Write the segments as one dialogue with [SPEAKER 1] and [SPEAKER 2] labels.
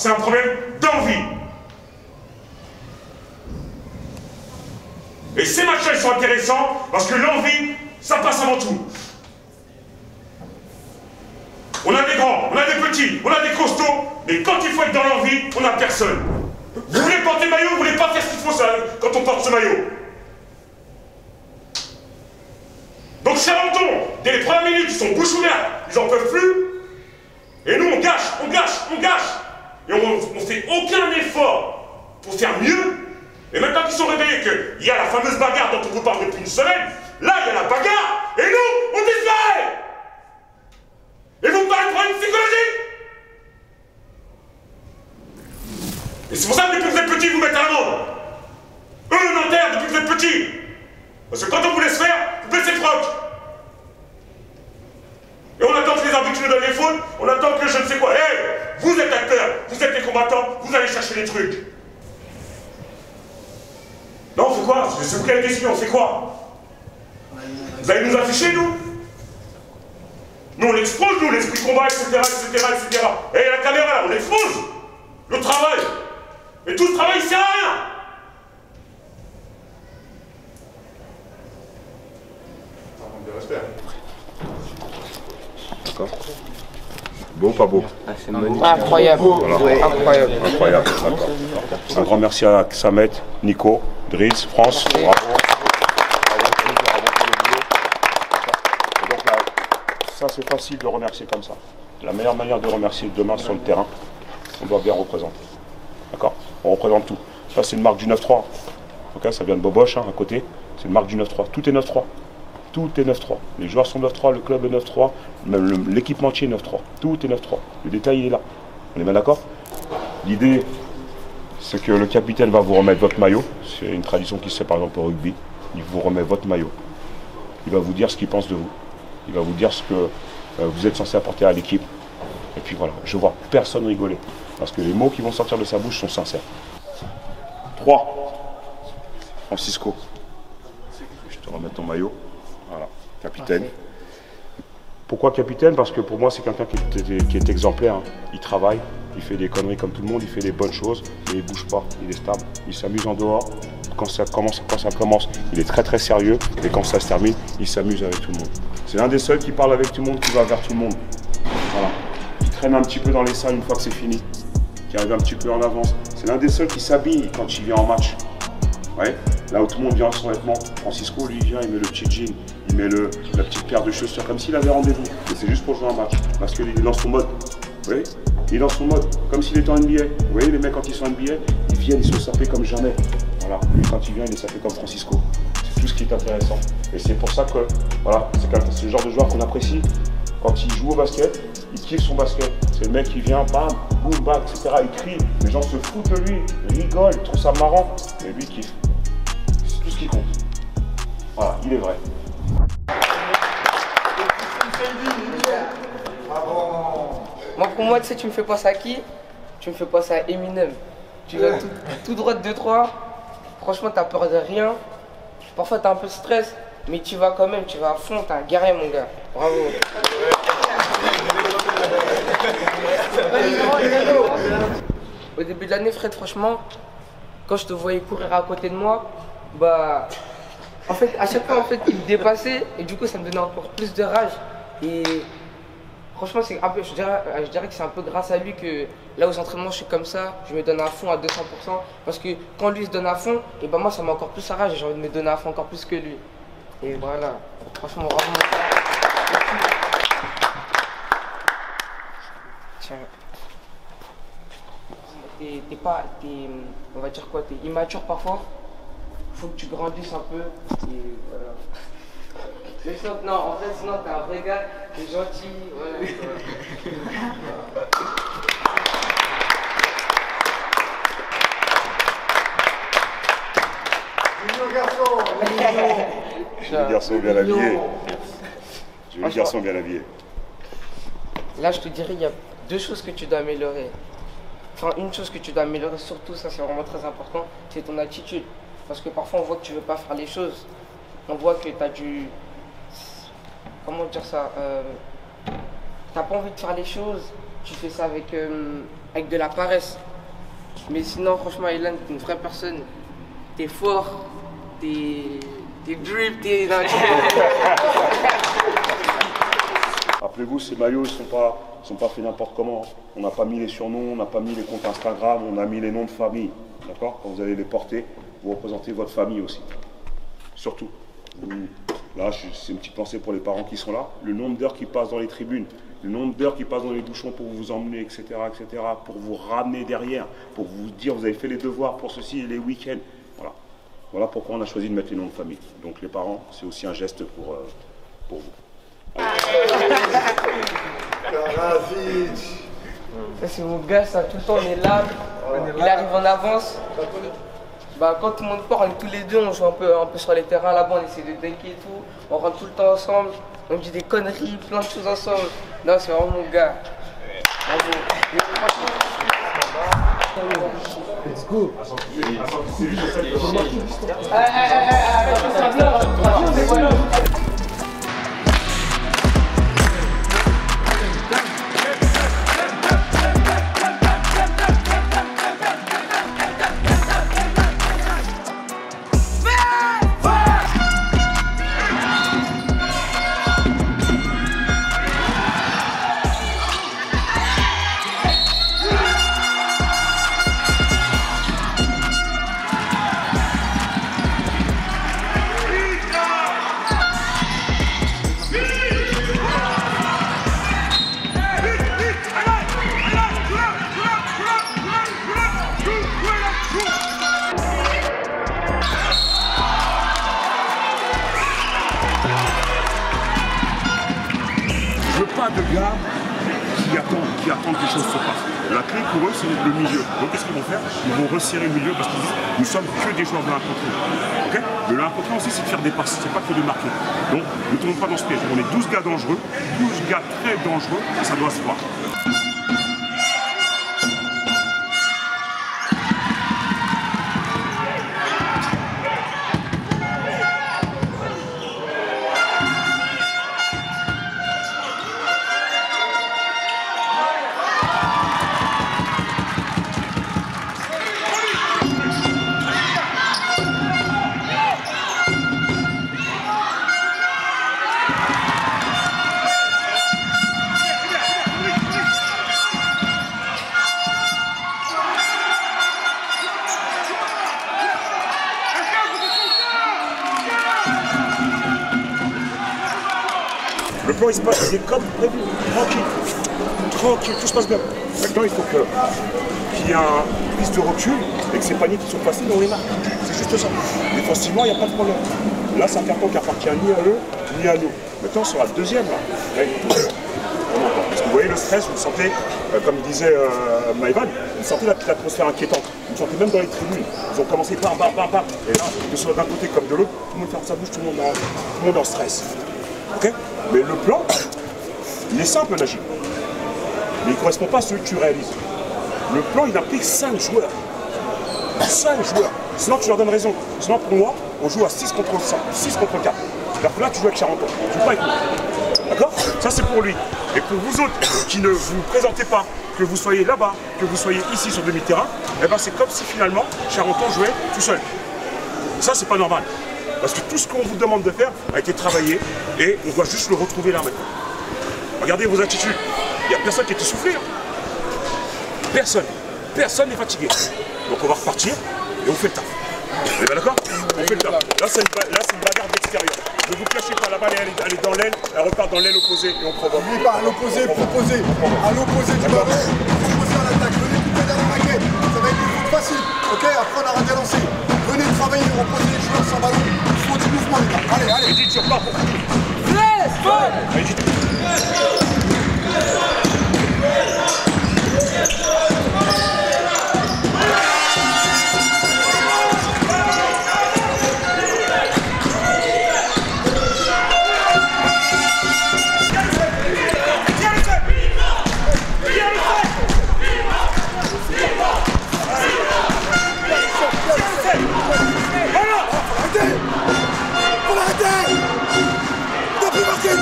[SPEAKER 1] c'est un problème d'envie. Et ces matchs-là, ils sont intéressants parce que l'envie, ça passe avant tout. On a des grands, on a des petits, on a des costauds, mais quand il faut être dans l'envie, on n'a personne. Vous voulez porter le maillot, vous voulez pas faire ce qu'il faut ça, quand on porte ce maillot. Donc Charenton, dès les premières minutes, ils sont bouche ouverte, ils n'en peuvent plus. Et nous, on gâche. Et on fait aucun effort pour faire mieux. Et maintenant qu'ils sont réveillés qu'il y a la fameuse bagarre dont on vous parle depuis une semaine, là, il y a la bagarre, et nous, on disparaît. Et vous me parlez de problème psychologique. Et c'est pour ça que depuis que vous êtes petits, vous mettez à l'amende. Eux, Nanterre, depuis que vous êtes petits. Parce que quand on vous laisse faire, vous baissez le froc. Et on attend que les arbitres nous donnent les fautes, on attend que je ne sais quoi. Hé, vous êtes acteurs, vous êtes les combattants, vous allez chercher les trucs. Non, on fait quoi? C'est vous qui avez décidé, on fait quoi? Vous allez nous afficher, nous? Nous, on l'expose, nous, l'esprit de combat, etc., etc., etc. Et la caméra, on l'expose. Le travail. Et tout ce travail, il sert à rien. De respect.
[SPEAKER 2] D'accord. Beau ou pas beau?
[SPEAKER 3] Incroyable.
[SPEAKER 2] Voilà.
[SPEAKER 3] Ouais. Incroyable.
[SPEAKER 2] Incroyable, d'accord. Un grand merci à Samet, Nico, Driss, France. Bravo. Donc là, ça c'est facile de remercier comme ça. La meilleure manière de remercier demain sur le terrain, on doit bien représenter. D'accord? On représente tout. Ça c'est une marque du 9-3. Okay, ça vient de Boboche, hein, à côté. C'est une marque du 9-3. Tout est 9-3. Tout est 9-3. Les joueurs sont 9-3, le club est 9-3, même l'équipementier est 9-3. Tout est 9-3. Le détail il est là. On est bien d'accord? L'idée, c'est que le capitaine va vous remettre votre maillot. C'est une tradition qui se fait par exemple au rugby. Il vous remet votre maillot. Il va vous dire ce qu'il pense de vous. Il va vous dire ce que vous êtes censé apporter à l'équipe. Et puis voilà, je vois personne rigoler. Parce que les mots qui vont sortir de sa bouche sont sincères. 3. Francisco. Je te remets ton maillot. Voilà, capitaine. Pourquoi capitaine? Parce que pour moi, c'est quelqu'un qui est exemplaire. Hein. Il travaille, il fait des conneries comme tout le monde, il fait des bonnes choses, mais il ne bouge pas, il est stable. Il s'amuse en dehors. Quand ça commence, il est très très sérieux. Et quand ça se termine, il s'amuse avec tout le monde. C'est l'un des seuls qui parle avec tout le monde, qui va vers tout le monde. Voilà. Qui traîne un petit peu dans les salles une fois que c'est fini. Qui arrive un petit peu en avance. C'est l'un des seuls qui s'habille quand il vient en match. Ouais. Là où tout le monde vient en son vêtement, Francisco, lui, il vient, il met le petit jean, il met la petite paire de chaussures, comme s'il avait rendez-vous. Et c'est juste pour jouer un match, parce qu'il est dans son mode. Vous voyez? Il est dans son mode, comme s'il était en NBA. Vous voyez, les mecs, quand ils sont en NBA, ils viennent, ils sont sapés comme jamais. Voilà, lui, quand il vient, il est sapé comme Francisco. C'est tout ce qui est intéressant. Et c'est pour ça que, voilà, c'est le genre de joueur qu'on apprécie. Quand il joue au basket, il kiffe son basket. C'est le mec qui vient, bam, boum, bam, etc. Il crie, les gens se foutent de lui, ils rigolent, ils trouvent ça marrant. Mais lui, il kiffe. C'est tout ce qui compte. Voilà, il est vrai.
[SPEAKER 3] Moi, pour moi, tu sais, tu me fais passer à qui? Tu me fais passer à Eminem. Tu vas tout droit de 2-3. Franchement, t'as peur de rien. Parfois, t'as un peu de stress, mais tu vas quand même, tu vas à fond, t'es un guerrier, mon gars. Bravo. Au début de l'année, Fred, franchement, quand je te voyais courir à côté de moi, bah, en fait, à chaque fois, en fait, il me dépassait et du coup, ça me donnait encore plus de rage. Et franchement, c'est un peu, je dirais que c'est un peu grâce à lui que là aux entraînements, je suis comme ça, je me donne à fond à 200%. Parce que quand lui se donne à fond, et ben moi, ça m'a encore plus à rage et j'ai envie de me donner à fond encore plus que lui. Et voilà, franchement, bravo. Tiens. On va dire quoi, t'es immature parfois. Faut que tu grandisses un peu. Et voilà. Mais sinon, non, en fait, sinon t'es un vrai gars, t'es gentil. Ouais.
[SPEAKER 2] Joli garçon bien habillé. Joli garçon bien habillé.
[SPEAKER 3] Là, je te dirais, il y a deux choses que tu dois améliorer. Enfin, une chose que tu dois améliorer, surtout, ça c'est vraiment très important, c'est ton attitude. Parce que parfois, on voit que tu veux pas faire les choses. On voit que tu as du... Comment dire ça t'as pas envie de faire les choses, tu fais ça avec de la paresse. Mais sinon, franchement, Ilan, t'es une vraie personne. T'es fort, t'es drip, t'es...
[SPEAKER 2] Rappelez-vous, ces maillots ne sont pas faits n'importe comment. On n'a pas mis les surnoms, on n'a pas mis les comptes Instagram, on a mis les noms de famille. D'accord? Quand vous allez les porter, vous représentez votre famille aussi. Surtout. Là, c'est une petite pensée pour les parents qui sont là. Le nombre d'heures qui passent dans les tribunes, le nombre d'heures qui passent dans les bouchons pour vous emmener, etc., pour vous ramener derrière, pour vous dire vous avez fait les devoirs pour ceci et les week-ends. Voilà. Voilà pourquoi on a choisi de mettre les noms de famille. Donc les parents, c'est aussi un geste pour vous.
[SPEAKER 3] Ça c'est mon gars, ça tout le temps on est là, il arrive en avance. Bah, quand tout le monde part, on est tous les deux, on joue un peu sur les terrains là-bas, on essaie de dunker et tout, on rentre tout le temps ensemble, on dit des conneries, plein de choses ensemble. Non, c'est vraiment mon gars.
[SPEAKER 4] Let's go.
[SPEAKER 2] De gars qui attendent que les choses se passent. La clé pour eux, c'est le milieu. Donc qu'est-ce qu'ils vont faire? Ils vont resserrer le milieu parce qu'ils disent nous sommes que des joueurs de 1 contre 1. Okay, mais le 1 contre 1 aussi, c'est de faire des passes, c'est pas que de marquer. Donc ne tombons pas dans ce piège. On est 12 gars dangereux, 12 gars très dangereux, et ça doit se voir. Le plan il se passe, il est comme prévu, tranquille, tout se passe bien. Maintenant il faut qu'il y ait une prise de recul et que ces paniers qui sont passés dans les marques. C'est juste ça. Défensivement, il n'y a pas de problème. Là, c'est un carton qui appartient ni à eux, ni à nous. Maintenant, sur la deuxième, là. Parce que vous voyez le stress, vous le sentez, comme disait Maïvan, vous sentez l'atmosphère inquiétante. Vous le sentez même dans les tribunes. Ils ont commencé par. Et là, que ce soit d'un côté comme de l'autre, tout le monde ferme sa bouche, tout le monde en stress. Okay, mais le plan, il est simple, Najib. Mais il ne correspond pas à celui que tu réalises. Le plan, il implique 5 joueurs. 5 joueurs. Sinon, tu leur donnes raison. Sinon, pour moi, on joue à 6 contre 4. C'est-à-dire que là, tu joues avec Charenton. Tu joues pas avec nous. D'accord? Ça, c'est pour lui. Et pour vous autres qui ne vous présentez pas, que vous soyez là-bas, que vous soyez ici sur demi-terrain, eh ben, c'est comme si finalement Charenton jouait tout seul. Ça, c'est pas normal. Parce que tout ce qu'on vous demande de faire a été travaillé et on doit juste le retrouver là maintenant. Regardez vos attitudes. Il n'y a personne qui est essoufflé. Hein. Personne. Personne n'est fatigué. Donc on va repartir et on fait le taf. On est bien d'accord? On fait le taf. Là, c'est une bagarre d'extérieur. Ne vous cachez pas, la balle elle est dans l'aile, elle repart dans l'aile opposée et on provoque.
[SPEAKER 4] N'oubliez pas, à l'opposé, proposer. À l'opposé du ballon, proposer à l'attaque. Venez couper dans la maquette. Ça va être une faute facile. Ok, après on arrête de lancer. Venez travailler, reposer les joueurs sans ballon. Il faut du mouvement, les gars. Allez.
[SPEAKER 2] Edith, tu repars pour.
[SPEAKER 4] Arrêtez! On a plus marqué!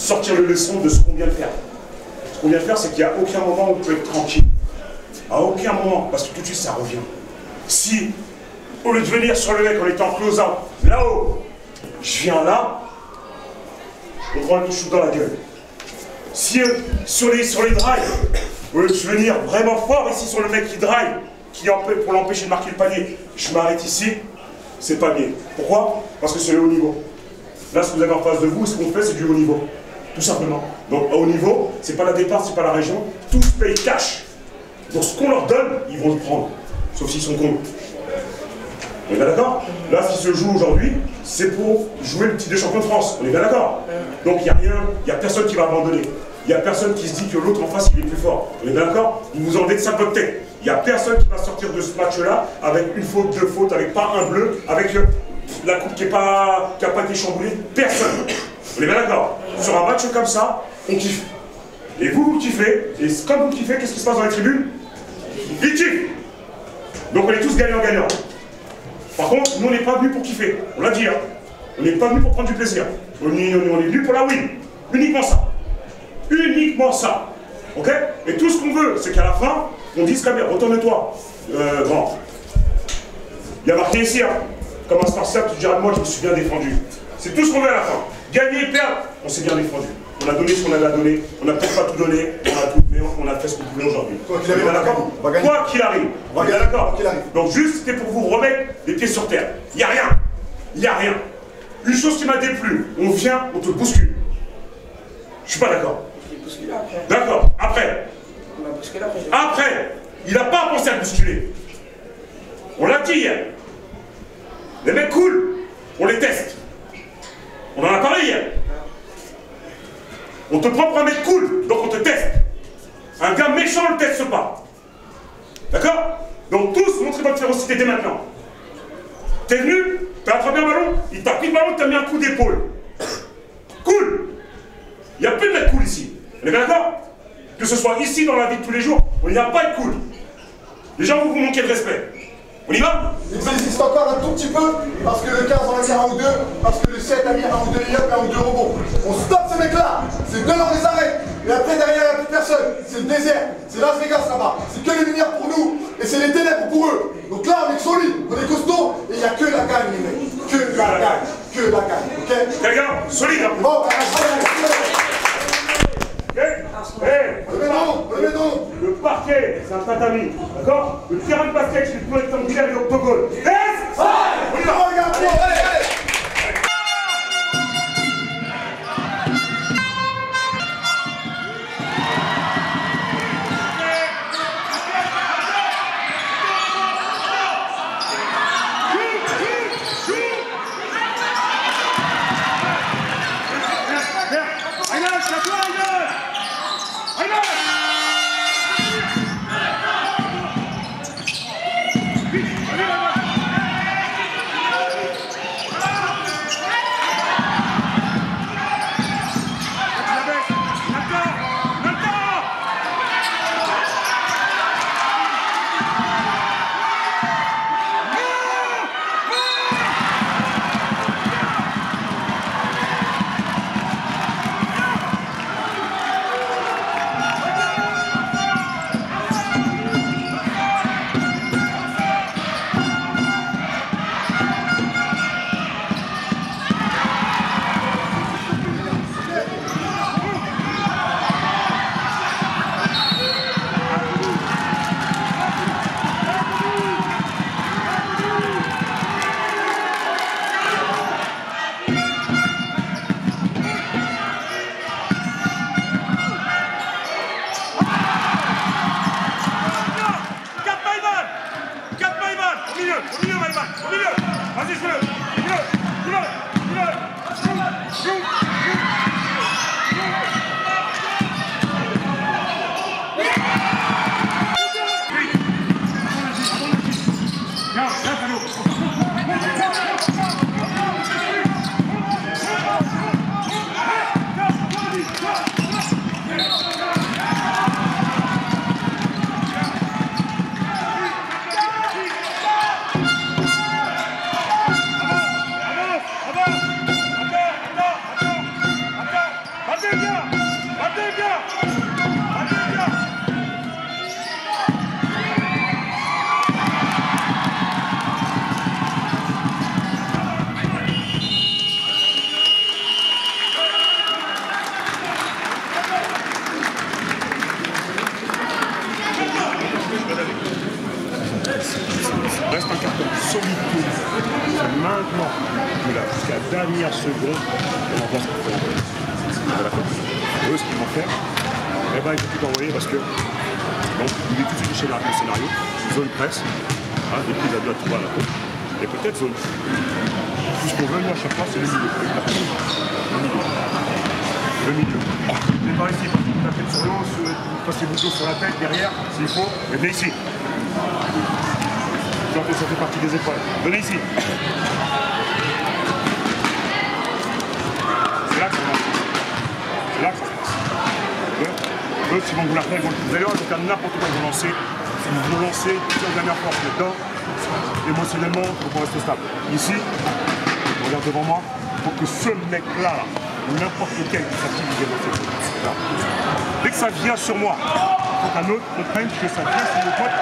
[SPEAKER 2] sortir le leçon de ce qu'on vient de faire. Ce qu'on vient de faire, c'est qu'il n'y a aucun moment où on peut être tranquille. À aucun moment, parce que tout de suite ça revient. Si, au lieu de venir sur le mec en étant close-out, là-haut, je viens là, on prend le shoot dans la gueule. Si sur les drives, au lieu de venir vraiment fort ici sur le mec qui drive, pour l'empêcher de marquer le panier, je m'arrête ici, c'est pas bien. Pourquoi? Parce que c'est le haut niveau. Là, ce que vous avez en face de vous, ce qu'on fait, c'est du haut niveau. Tout simplement. Donc, à haut niveau, c'est pas la départ, c'est pas la région, tous payent cash. Donc, ce qu'on leur donne, ils vont le prendre. Sauf s'ils sont cons. On est bien d'accord? Là, ce qui se joue aujourd'hui, c'est pour jouer le titre de champion de France. On est bien d'accord? Donc, il n'y a rien, il n'y a personne qui va abandonner. Il n'y a personne qui se dit que l'autre en face, il est plus fort. On est bien d'accord? Vous vous enlevez de ça de votre tête. Il n'y a personne qui va sortir de ce match-là avec une faute, deux fautes, avec pas un bleu, avec la coupe qui n'a pas été chamboulée. Personne. On est bien d'accord? Sur un match comme ça, on kiffe. Et vous kiffez. Et comme vous kiffez, qu'est-ce qui se passe dans les tribunes? Ils kiffent. Donc on est tous gagnants-gagnants. Par contre, nous on n'est pas venus pour kiffer. On l'a dit, hein. On n'est pas venus pour prendre du plaisir. On est venus pour la win. Uniquement ça. Uniquement ça. Ok? Et tout ce qu'on veut, c'est qu'à la fin, on dise quand même, retourne-toi, grand. Il y a marqué ici, hein, comme un Spartiate, tu diras de moi, je me suis bien défendu. C'est tout ce qu'on veut à la fin. Gagner et perdre, on s'est bien défendu. On a donné ce qu'on avait à donner, on n'a peut-être pas tout donné, mais on a fait ce qu'on pouvait aujourd'hui. Quoi qu'il arrive, on est d'accord. Donc juste, c'était pour vous remettre les pieds sur terre. Il n'y a rien. Il n'y a rien. Une chose qui m'a déplu, on vient, on te bouscule. Je suis pas d'accord. D'accord, après. Après, il n'a pas pensé à bousculer. On l'a dit hier. Les mecs cool, on les teste. On en a parlé hier. On te prend pour un mec cool, donc on te teste. Un gars méchant, on ne le teste pas. D'accord? Donc tous, montrez votre férocité dès maintenant. T'es venu, t'as attrapé un ballon, il t'a pris le ballon, t'as mis un coup d'épaule. Cool. Il n'y a plus de mecs cool ici. On est bien d'accord? Que ce soit ici dans la vie de tous les jours, on n'y a pas de cool. Les gens vont vous manquer de respect. On y va?
[SPEAKER 4] Il existe encore un tout petit peu, parce que le 15 en a mis un ou deux, parce que le 7 a mis un ou deux layups et un ou deux rebonds. On stoppe ces mecs-là, c'est deux on les arrête. Et après derrière, il n'y a plus personne. C'est le désert, c'est Las Vegas là-bas. C'est que les lumières pour nous, et c'est les ténèbres pour eux. Donc là, on est solide, on est costaud, et il n'y a que la gagne, les mecs. Que la gagne, que la gagne, ok?
[SPEAKER 2] Les gars, solide, hein?
[SPEAKER 4] Bon,
[SPEAKER 2] le parquet, c'est un tatami, d'accord? Le terrain de basket, c'est le rectangulaire et l'octogone. On y va! Allez, viens. Allez, viens. Reste un carton solide. C'est maintenant que là, jusqu'à la dernière seconde, on envoie ce qu'il faut envoyer. D'accord. Eux, ce qu'ils vont faire, eh ben, il faut tout envoyer parce que donc, il est tout de suite chez le scénario, zone presse, hein, et puis il a de la tout à la côte, et peut-être zone. Tout ce qu'on veut, nous, à chaque fois, c'est le milieu. Le milieu. Le milieu. C'est par ici, parce que vous tapez sur l'eau, passez votre dos sur la tête, derrière, s'il faut, et venez ici. Ça fait partie des épaules. Venez ici. C'est là que ça passe. C'est là que ça se passe. Eux, si vous la faites, vous allez voir, je vais faire n'importe quoi vous lancer. Si vous vous lancez, toute la dernière force dedans, émotionnellement, il faut qu'on reste stable. Ici, regarde devant moi, il faut que ce mec-là, n'importe lequel qui s'active, il vienne lancer. Dès que ça vient sur moi, il faut qu'un autre comprenne que ça vient sur le pote.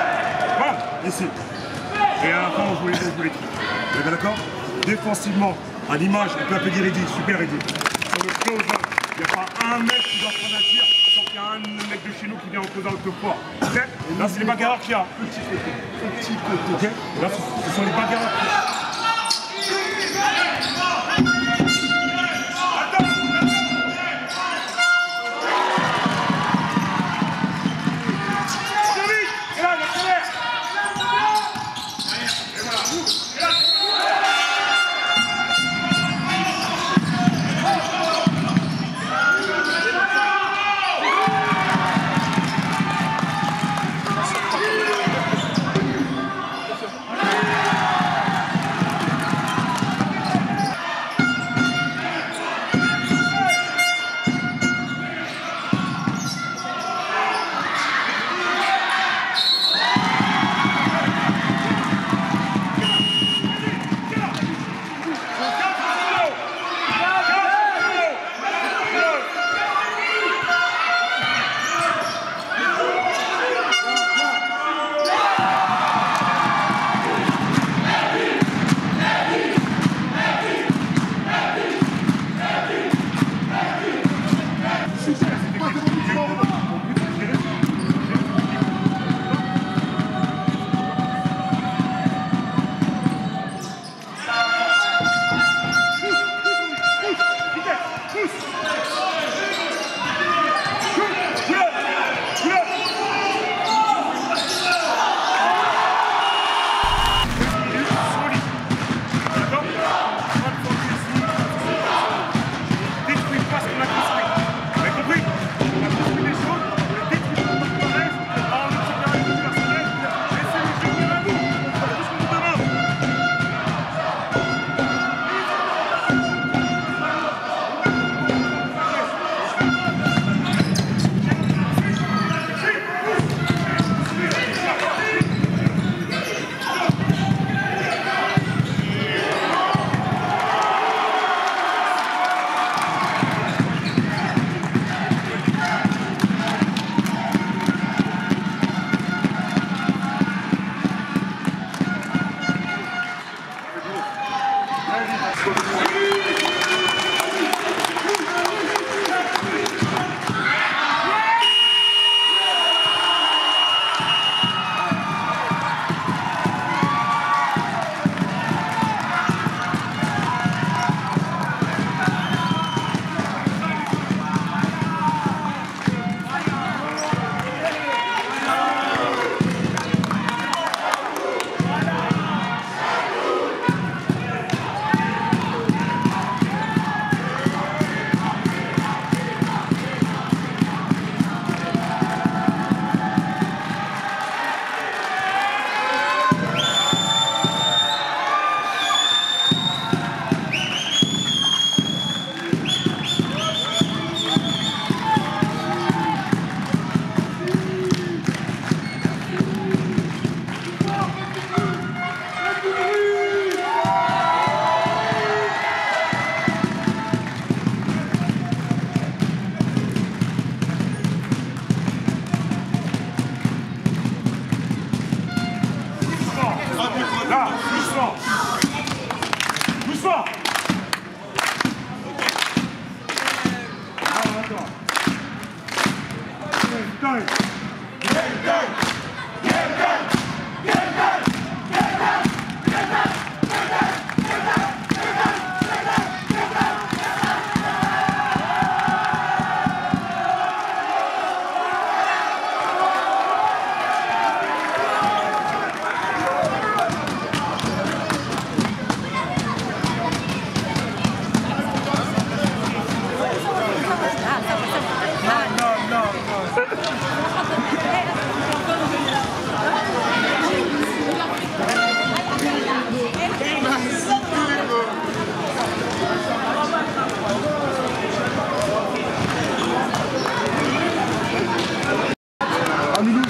[SPEAKER 2] Bam, ici. Et à la fin, on joue les trucs. Vous êtes d'accord? Défensivement, à l'image, on peut appeler Reddy, super Reddy. Sur le close, il n'y a pas un mec qui doit prendre un tir sans qu'il y a un mec de chez nous qui vient en close out le fort. Okay? Là, c'est les bagarreurs qu'il y a. Petit côté. Petit côté. Okay? Là, ce sont les bagarreurs qu'il y a.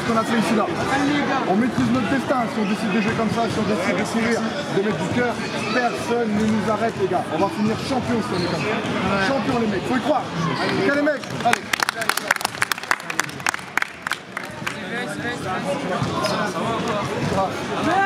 [SPEAKER 4] On a fait ici là. On maîtrise notre destin si on décide de jouer comme ça, si on décide de courir, de mettre du cœur, personne ne nous arrête les gars. On va finir champion si on est comme ça. Champion les mecs, faut y croire. Ok les mecs, allez. Ça va.